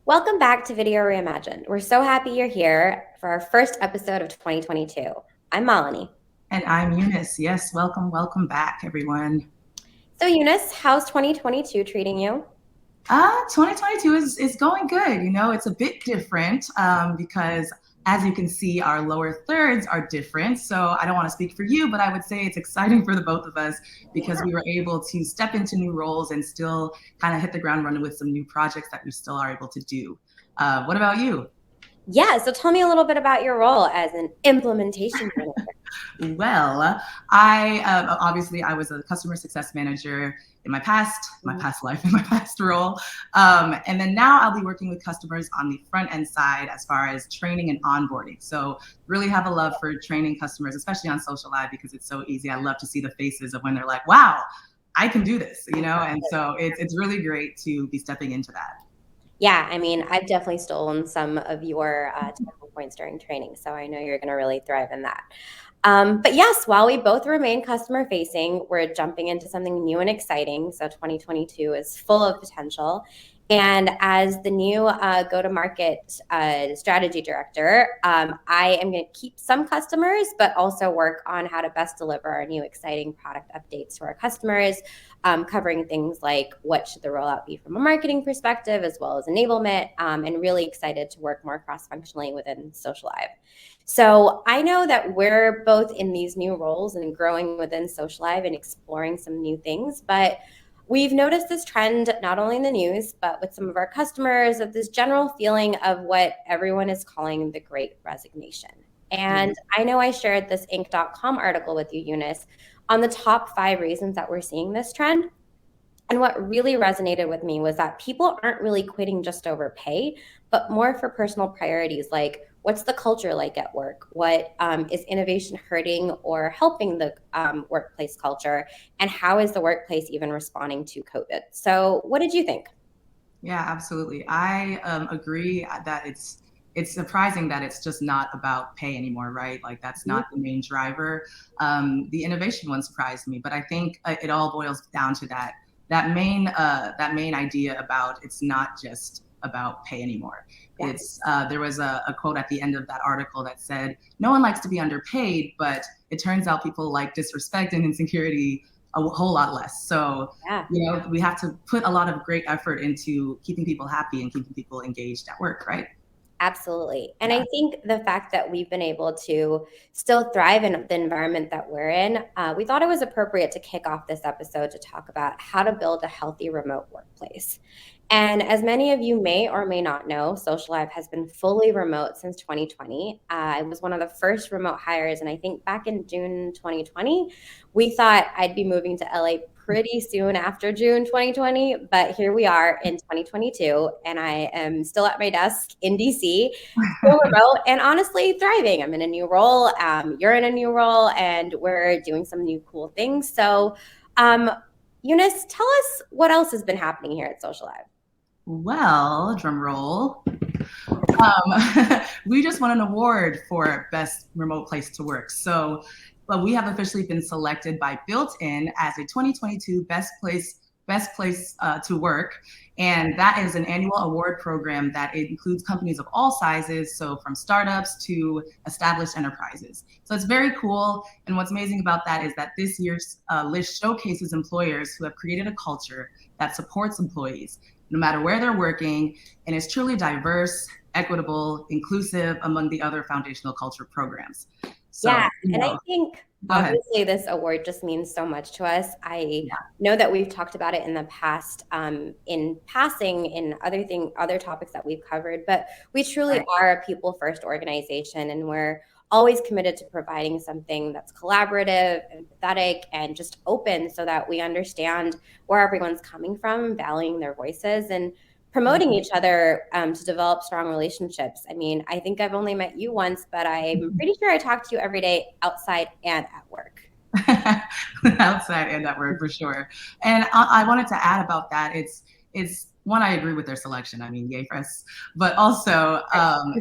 Welcome back to Video Reimagined. We're so happy you're here for our first episode of 2022. I'm Malini. And I'm Eunice. Yes, welcome back, everyone. So, Eunice, how's 2022 treating you? 2022 is going good. It's a bit different because as you can see, our lower thirds are different. So I don't want to speak for you, but I would say it's exciting for the both of us because we were able to step into new roles and still kind of hit the ground running with some new projects that we still are able to do. What about you? Yeah, so tell me a little bit about your role as an implementation manager. Well, I obviously I was a customer success manager in my past life, in my past role, and then now I'll be working with customers on the front end side as far as training and onboarding. So really have a love for training customers, especially on Socialive because it's so easy. I love to see the faces of when they're like, "Wow, I can do this," and so it's really great to be stepping into that. Yeah, I mean, I've definitely stolen some of your talking points during training, so I know you're going to really thrive in that. But yes, while we both remain customer facing, we're jumping into something new and exciting. So 2022 is full of potential. And as the new go to market strategy director, I am going to keep some customers, but also work on how to best deliver our new exciting product updates to our customers, covering things like what should the rollout be from a marketing perspective, as well as enablement, and really excited to work more cross functionally within Socialive. So I know that we're both in these new roles and growing within Socialive and exploring some new things, but we've noticed this trend not only in the news, but with some of our customers of this general feeling of what everyone is calling the Great Resignation. And I know I shared this Inc.com article with you, Eunice, on the top 5 reasons that we're seeing this trend. And what really resonated with me was that people aren't really quitting just over pay, but more for personal priorities like what's the culture like at work? What is innovation hurting or helping the workplace culture? And how is the workplace even responding to COVID? So, what did you think? Yeah, absolutely. I agree that it's surprising that it's just not about pay anymore, right? Like that's not the main driver. The innovation one surprised me, but I think it all boils down to that main idea about it's not just about pay anymore. Yeah. It's there was a quote at the end of that article that said, "No one likes to be underpaid, but it turns out people like disrespect and insecurity a whole lot less." So Yeah. we have to put a lot of great effort into keeping people happy and keeping people engaged at work, right? Absolutely. And Yeah. I think the fact that we've been able to still thrive in the environment that we're in, we thought it was appropriate to kick off this episode to talk about how to build a healthy remote workplace. And as many of you may or may not know, Socialive has been fully remote since 2020. I was one of the first remote hires, and I think back in June 2020, we thought I'd be moving to LA pretty soon after June 2020, but here we are in 2022, and I am still at my desk in DC, still remote, and honestly thriving. I'm in a new role. You're in a new role, and we're doing some new cool things. So, um, Eunice, tell us what else has been happening here at Socialive. Well, drum roll. We just won an award for best remote place to work. So, but we have officially been selected by Built In as a 2022 best place to work, and that is an annual award program that includes companies of all sizes, so from startups to established enterprises. So it's very cool. And what's amazing about that is that this year's list showcases employers who have created a culture that supports employees no matter where they're working, and is truly diverse, equitable, inclusive among the other foundational culture programs. So, Yeah, and I think go ahead. obviously this award just means so much to us. I Yeah, know that we've talked about it in the past, in passing, in other topics that we've covered, but we truly right. are a people first organization, and we're always committed to providing something that's collaborative, empathetic, and just open, so that we understand where everyone's coming from, valuing their voices, and promoting each other to develop strong relationships. I mean, I think I've only met you once, but I'm pretty sure I talk to you every day outside and at work. Outside and at work for sure. And I wanted to add about that. It's one, I agree with their selection. I mean, yay for us. But also,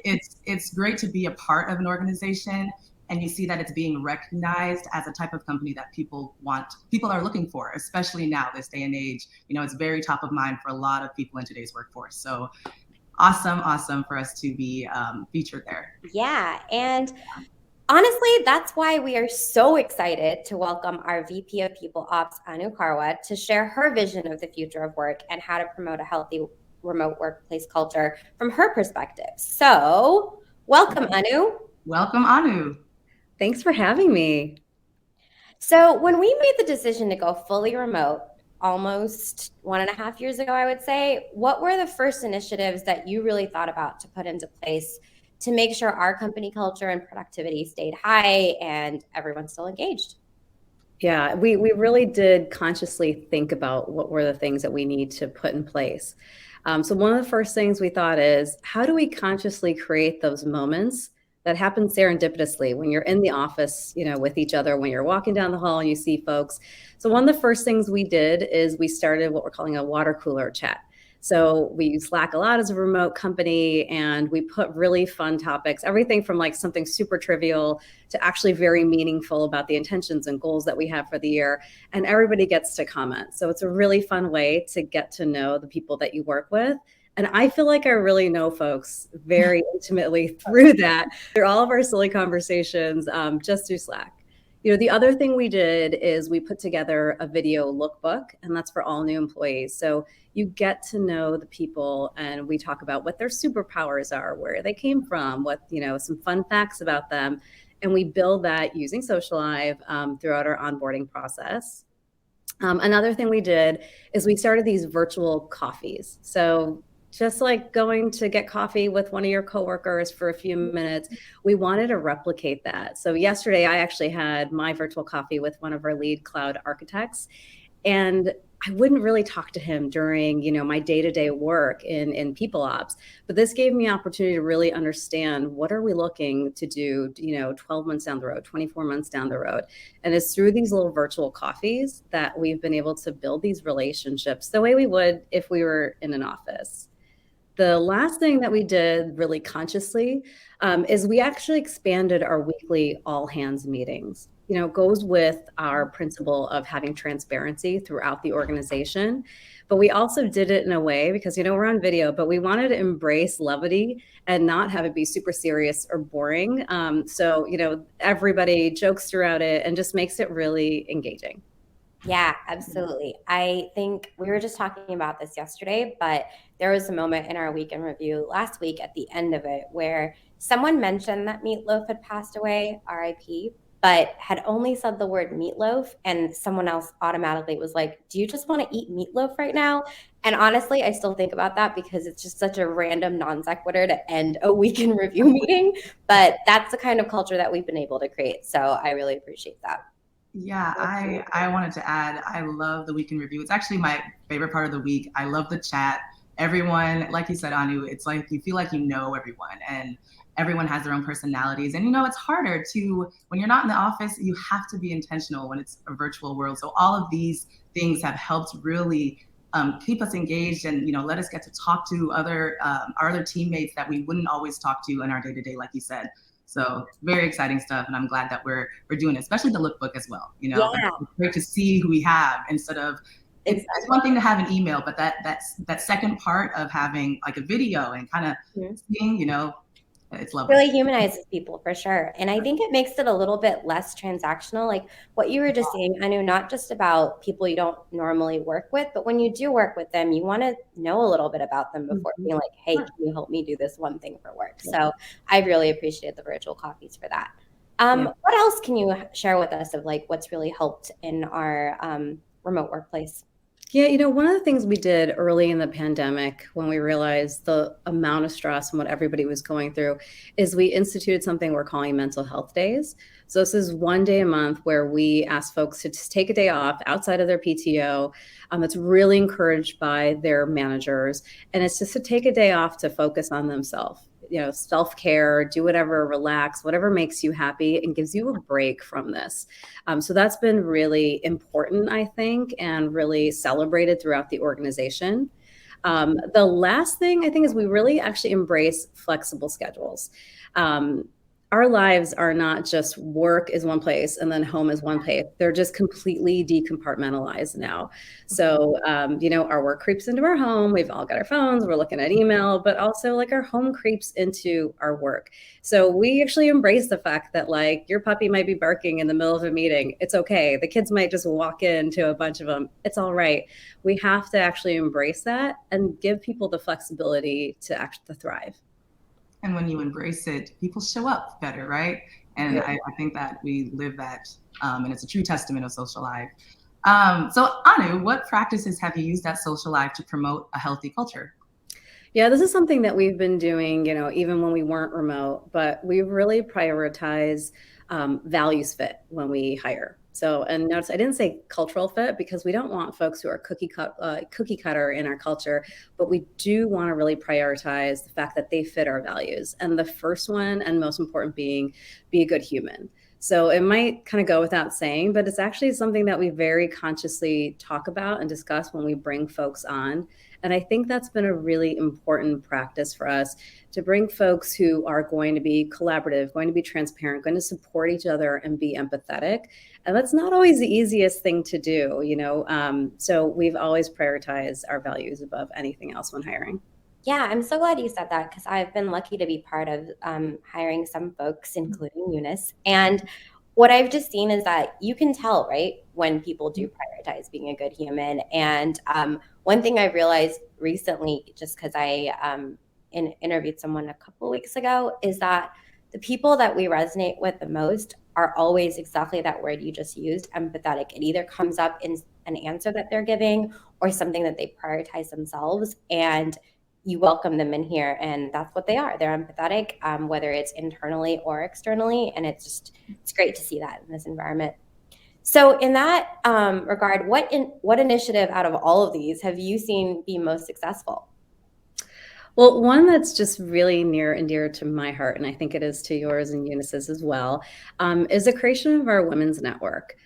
it's great to be a part of an organization and you see that it's being recognized as a type of company that people are looking for, especially now, this day and age. It's very top of mind for a lot of people in today's workforce. So awesome for us to be featured there. Yeah. And honestly, that's why we are so excited to welcome our VP of People Ops, Anu Karwa, to share her vision of the future of work and how to promote a healthy remote workplace culture from her perspective. So, welcome, Anu. Welcome, Anu. Thanks for having me. So, when we made the decision to go fully remote, almost 1.5 years ago, I would say, what were the first initiatives that you really thought about to put into place to make sure our company culture and productivity stayed high and everyone's still engaged? Yeah, we really did consciously think about what were the things that we need to put in place. So one of the first things we thought is, how do we consciously create those moments that happen serendipitously when you're in the office, with each other, when you're walking down the hall and you see folks. So one of the first things we did is we started what we're calling a water cooler chat. So we use Slack a lot as a remote company, and we put really fun topics, everything from like something super trivial to actually very meaningful about the intentions and goals that we have for the year. And everybody gets to comment. So it's a really fun way to get to know the people that you work with. And I feel like I really know folks very intimately through that, through all of our silly conversations, just through Slack. The other thing we did is we put together a video lookbook, and that's for all new employees. So you get to know the people, and we talk about what their superpowers are, where they came from, what, some fun facts about them. And we build that using Socialive throughout our onboarding process. Another thing we did is we started these virtual coffees. So just like going to get coffee with one of your coworkers for a few minutes, we wanted to replicate that. So yesterday, I actually had my virtual coffee with one of our lead cloud architects, and I wouldn't really talk to him during, my day-to-day work in people ops, but this gave me an opportunity to really understand what are we looking to do, 12 months down the road, 24 months down the road. And it's through these little virtual coffees that we've been able to build these relationships the way we would if we were in an office. The last thing that we did really consciously is we actually expanded our weekly all hands meetings. It goes with our principle of having transparency throughout the organization. But we also did it in a way because, we're on video, but we wanted to embrace levity and not have it be super serious or boring. So, everybody jokes throughout it and just makes it really engaging. Yeah, absolutely. I think we were just talking about this yesterday, but there was a moment in our weekend review last week at the end of it where someone mentioned that Meatloaf had passed away, RIP, but had only said the word meatloaf, and someone else automatically was like, do you just want to eat meatloaf right now? And honestly, I still think about that because it's just such a random non sequitur to end a weekend review meeting, but that's the kind of culture that we've been able to create. So I really appreciate that. Yeah, I wanted to add, I love the weekend review. It's actually my favorite part of the week. I love the chat. Everyone, like you said, Anu, it's like you feel like you know everyone, and everyone has their own personalities. And it's harder to, when you're not in the office, you have to be intentional when it's a virtual world. So all of these things have helped really keep us engaged and let us get to talk to our other teammates that we wouldn't always talk to in our day-to-day, like you said. So very exciting stuff, and I'm glad that we're doing it, especially the lookbook as well. Yeah. It's great to see who we have instead of it's one thing to have an email, but that second part of having like a video and kind of seeing, it's lovely. Really humanizes people for sure. And I think it makes it a little bit less transactional. Like what you were just saying, I know not just about people you don't normally work with, but when you do work with them, you want to know a little bit about them before being like, hey, can you help me do this one thing for work? So I really appreciate the virtual coffees for that. What else can you share with us of like what's really helped in our remote workplace? Yeah, one of the things we did early in the pandemic when we realized the amount of stress and what everybody was going through is we instituted something we're calling mental health days. So this is one day a month where we ask folks to just take a day off outside of their PTO. That's really encouraged by their managers. And it's just to take a day off to focus on themselves. Self-care, do whatever, relax, whatever makes you happy and gives you a break from this. So that's been really important, I think, and really celebrated throughout the organization. The last thing I think is we really actually embrace flexible schedules. our lives are not just work is one place and then home is one place. They're just completely decompartmentalized now. So, our work creeps into our home. We've all got our phones, we're looking at email, but also like our home creeps into our work. So we actually embrace the fact that like your puppy might be barking in the middle of a meeting. It's okay. The kids might just walk into a bunch of them. It's all right. We have to actually embrace that and give people the flexibility to actually thrive. And when you embrace it, people show up better, right? And I think that we live that, and it's a true testament of Socialive. So Anu, what practices have you used at Socialive to promote a healthy culture? Yeah, this is something that we've been doing, even when we weren't remote, but we really prioritize values fit when we hire. So, and notice I didn't say cultural fit because we don't want folks who are cookie cutter in our culture, but we do want to really prioritize the fact that they fit our values. And the first one and most important being be a good human. So it might kind of go without saying, but it's actually something that we very consciously talk about and discuss when we bring folks on. And I think that's been a really important practice for us to bring folks who are going to be collaborative, going to be transparent, going to support each other and be empathetic. And that's not always the easiest thing to do. So we've always prioritized our values above anything else when hiring. Yeah, I'm so glad you said that because I've been lucky to be part of hiring some folks, including Eunice. And what I've just seen is that you can tell, right, when people do prioritize being a good human. And one thing I've realized recently, just because I interviewed someone a couple of weeks ago, is that the people that we resonate with the most are always exactly that word you just used, empathetic. It either comes up in an answer that they're giving or something that they prioritize themselves. And you welcome them in here, and that's what they are. They're empathetic, whether it's internally or externally, and it's great to see that in this environment. So in that regard, what initiative out of all of these have you seen be most successful? Well, one that's just really near and dear to my heart, and I think it is to yours and Eunice's as well, is the creation of our women's network.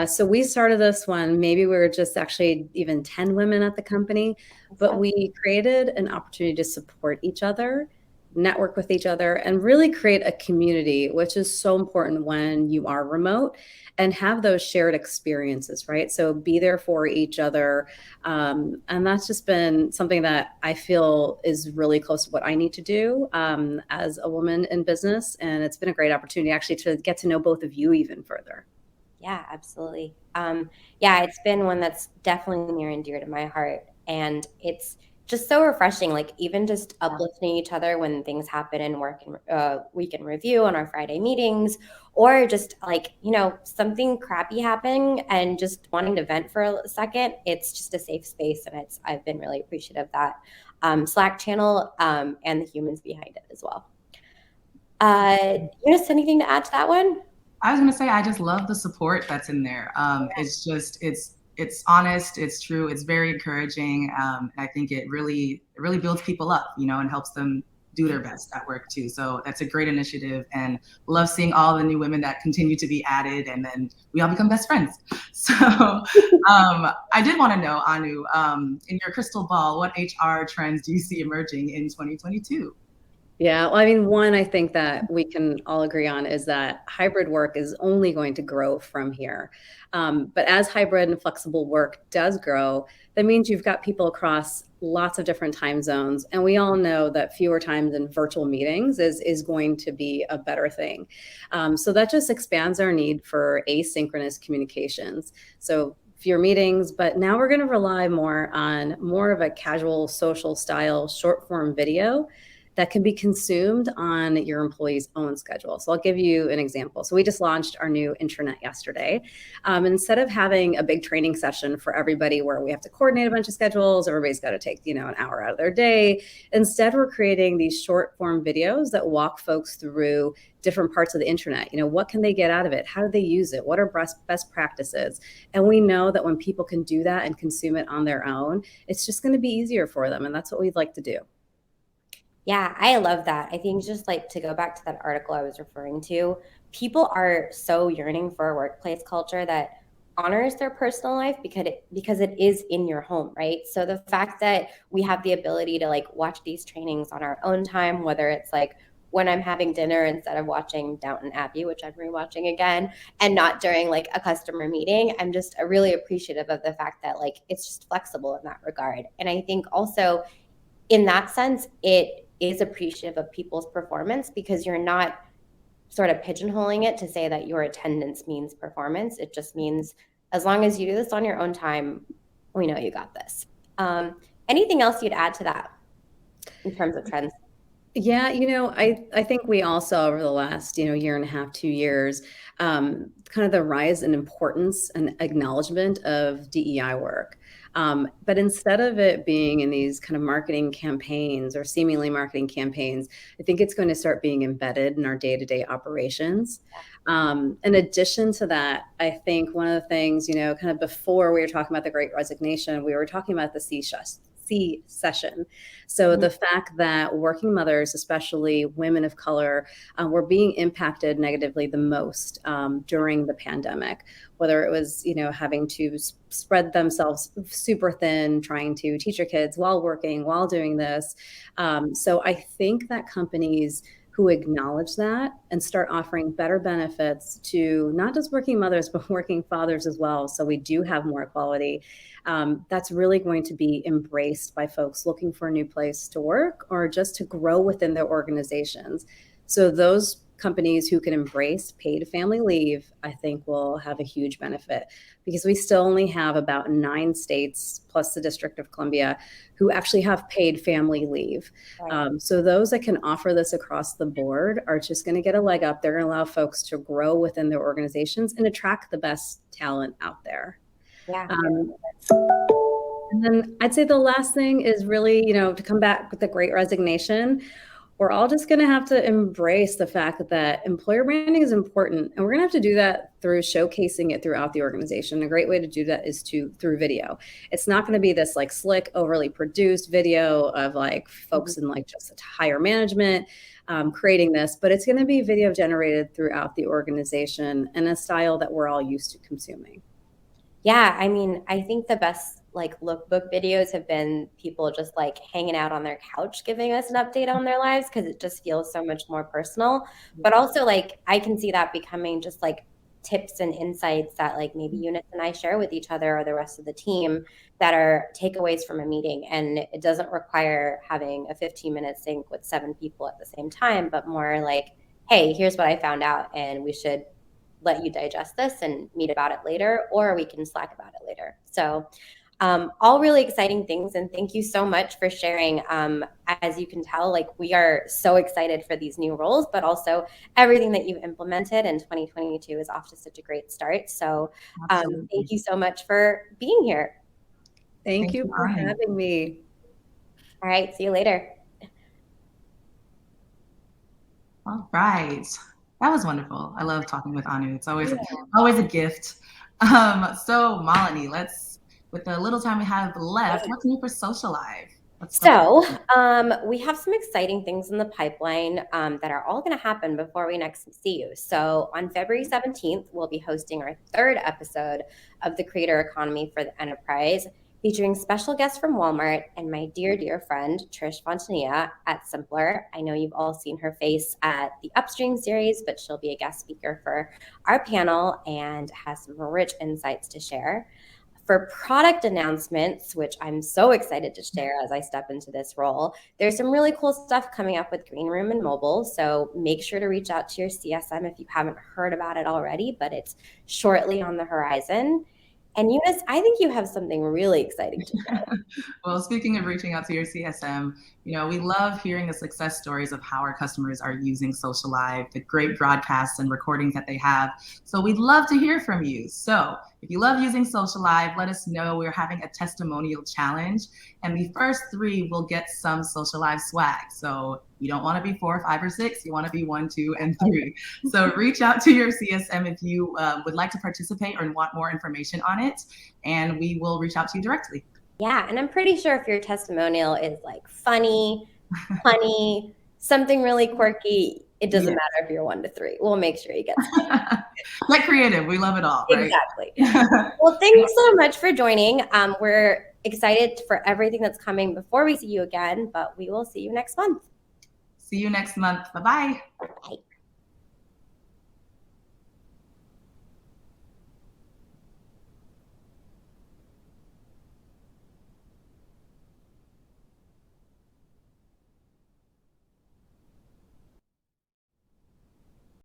So we started this one, maybe we were just actually even 10 women at the company, but we created an opportunity to support each other, network with each other, and really create a community, which is so important when you are remote and have those shared experiences, right? So be there for each other. And that's just been something that I feel is really close to what I need to do as a woman in business. And it's been a great opportunity actually to get to know both of you even further. Yeah, absolutely. Yeah, it's been one that's definitely near and dear to my heart. And it's just so refreshing, like even just uplifting each other when things happen in work and week in review on our Friday meetings, or just like, something crappy happening and just wanting to vent for a second. It's just a safe space. And I've been really appreciative of that Slack channel and the humans behind it as well. Eunice, anything to add to that one? I was going to say, I just love the support that's in there. It's just, it's honest, it's true, it's very encouraging. I think it really builds people up, and helps them do their best at work too. So that's a great initiative, and love seeing all the new women that continue to be added, and then we all become best friends. So I did want to know, Anu, in your crystal ball, what HR trends do you see emerging in 2022? Yeah, well, I mean, one, I think that we can all agree on is that hybrid work is only going to grow from here. But as hybrid and flexible work does grow, that means you've got people across lots of different time zones. And we all know that fewer times in virtual meetings is going to be a better thing. So that just expands our need for asynchronous communications. So fewer meetings, but now we're going to rely more on more of a casual social style short form video that can be consumed on your employee's own schedule. So I'll give you an example. So we just launched our new intranet yesterday. Instead of having a big training session for everybody where we have to coordinate a bunch of schedules, everybody's got to take, an hour out of their day. Instead, we're creating these short form videos that walk folks through different parts of the intranet. What can they get out of it? How do they use it? What are best practices? And we know that when people can do that and consume it on their own, it's just going to be easier for them. And that's what we'd like to do. Yeah, I love that. I think just like to go back to that article I was referring to, people are so yearning for a workplace culture that honors their personal life because it is in your home, right? So the fact that we have the ability to like watch these trainings on our own time, whether it's like when I'm having dinner instead of watching Downton Abbey, which I'm rewatching again, and not during like a customer meeting. I'm just really appreciative of the fact that like it's just flexible in that regard. And I think also in that sense, it is appreciative of people's performance because you're not sort of pigeonholing it to say that your attendance means performance. It just means as long as you do this on your own time, we know you got this. Anything else you'd add to that in terms of trends? Yeah, I think we all saw over the last, year and a half, 2 years, kind of the rise in importance and acknowledgement of DEI work. But instead of it being in these kind of marketing campaigns or seemingly marketing campaigns, I think it's going to start being embedded in our day-to-day operations. In addition to that, I think one of the things, kind of before we were talking about the Great Resignation, we were talking about the C-session. So the fact that working mothers, especially women of color, were being impacted negatively the most during the pandemic, whether it was, having to spread themselves super thin, trying to teach your kids while working, while doing this. So I think that companies who acknowledge that and start offering better benefits to not just working mothers, but working fathers as well. So we do have more equality. That's really going to be embraced by folks looking for a new place to work or just to grow within their organizations. So those companies who can embrace paid family leave, I think will have a huge benefit because we still only have about 9 states plus the District of Columbia who actually have paid family leave. Right. So those that can offer this across the board are just going to get a leg up. They're going to allow folks to grow within their organizations and attract the best talent out there. Yeah. And then I'd say the last thing is really, to come back with the Great Resignation. We're all just going to have to embrace the fact that employer branding is important. And we're going to have to do that through showcasing it throughout the organization. A great way to do that is through video. It's not going to be this like slick, overly produced video of like folks in like just higher management creating this, but it's going to be video generated throughout the organization in a style that we're all used to consuming. Yeah, I mean, I think the best like lookbook videos have been people just like hanging out on their couch giving us an update on their lives because it just feels so much more personal. But also like I can see that becoming just like tips and insights that like maybe Eunice and I share with each other or the rest of the team that are takeaways from a meeting. And it doesn't require having a 15-minute sync with 7 people at the same time, but more like, hey, here's what I found out and we should let you digest this and meet about it later, or we can Slack about it later. So all really exciting things. And thank you so much for sharing. As you can tell, like we are so excited for these new roles, but also everything that you've implemented in 2022 is off to such a great start. So thank you so much for being here. Thank you for having me. All right. See you later. All right. That was wonderful. I love talking with Anu. It's always a gift. So Malini, with the little time we have left, what's new for Socialive? So we have some exciting things in the pipeline that are all going to happen before we next see you. So on February 17th, we'll be hosting our 3rd episode of the Creator Economy for the Enterprise, featuring special guests from Walmart and my dear, dear friend, Trish Fontanilla at Simpler. I know you've all seen her face at the Upstream series, but she'll be a guest speaker for our panel and has some rich insights to share. For product announcements, which I'm so excited to share as I step into this role, there's some really cool stuff coming up with Green Room and mobile. So make sure to reach out to your CSM if you haven't heard about it already, but it's shortly on the horizon. And Eunice, I think you have something really exciting to share. Well, speaking of reaching out to your CSM, we love hearing the success stories of how our customers are using Socialive, the great broadcasts and recordings that they have. So we'd love to hear from you. So if you love using Socialive, let us know. We're having a testimonial challenge, and the first 3 will get some Socialive swag. So you don't want to be 4, 5, or 6. You want to be 1, 2, and 3. So reach out to your CSM if you would like to participate or want more information on it, and we will reach out to you directly. Yeah, and I'm pretty sure if your testimonial is like funny, something really quirky, it doesn't matter if you're 1 to 3. We'll make sure you get Get creative. We love it all, right? Exactly. Well, thanks so much for joining. We're excited for everything that's coming before we see you again, but we will see you next month. See you next month. Bye-bye. Bye.